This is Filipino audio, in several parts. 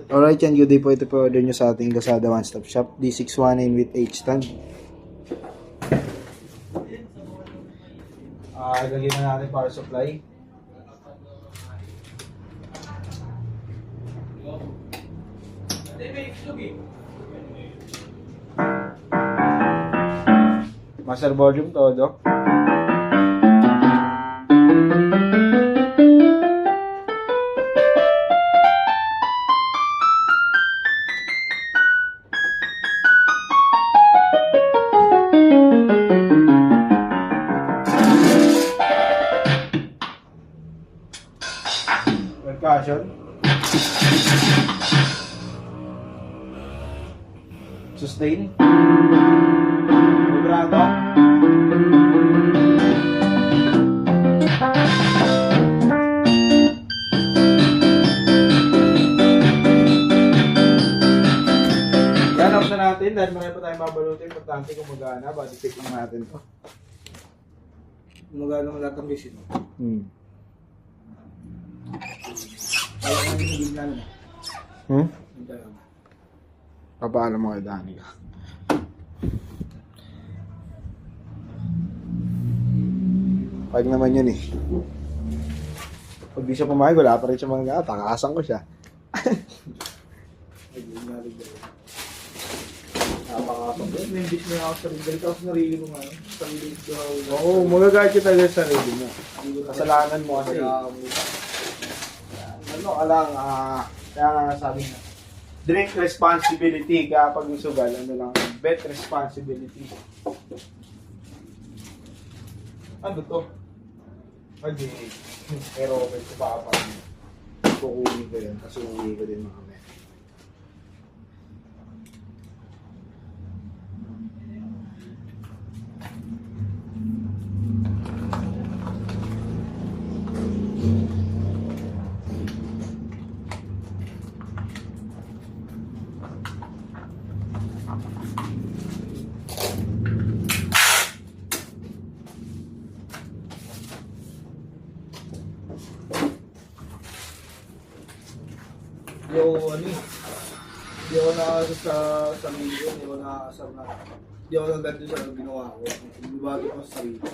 Alright yan, good day po. Ito po order nyo sa ating Lazada One Stop Shop. D619 with H-stand. Ilagay na natin para supply. Master volume todo. Percussion. Sustain. Vibrato. Yan, off na natin dahil marami pa tayong babalutin. Importante kung magana. Body check lang natin to. Magano mo lahat ng vision. Kaya ko yung bigla na. Papaalam mo kay Danny ka. Pag naman yun eh. Pag di siya pumayag, wala pa rin siya mga takasan ko siya. Napakasok. May bitch na ako sa rin. Galit ako sa narili ko nga. Sarili ko. Oo, magagayat kita talaga sa sarili mo. Kasalanan mo kasi. Ano ka lang, kaya nga sabi na, drink responsibility kapag sugal, ano lang, bet responsibility. Ano to? Hindi, pero bet ko baka pa kukunin ko yun, kasi uwi ko din mga men. Di ako nakasal sa sarili ko, di ako nakasal na, di ako naganda sa ginawa ko. Bibago ko sa sarili ko.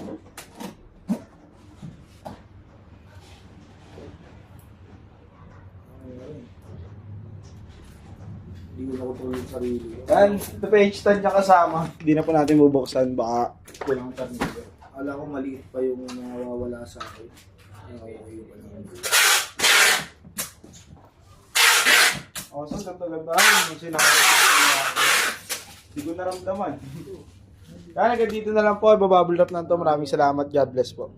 Hindi ko nakutuloy sa sarili ko. Yan, ito pa yung stand niya kasama. Hindi na po natin bubuksan, baka kulang ang tarnilyo. Alam ko maliit pa yung nawawala sa akin. Okay pa lang. So, ganda-ganda. Hindi ko naramdaman. Kaya hanggang dito na lang po. Bababulap na ito. Maraming salamat. God bless po.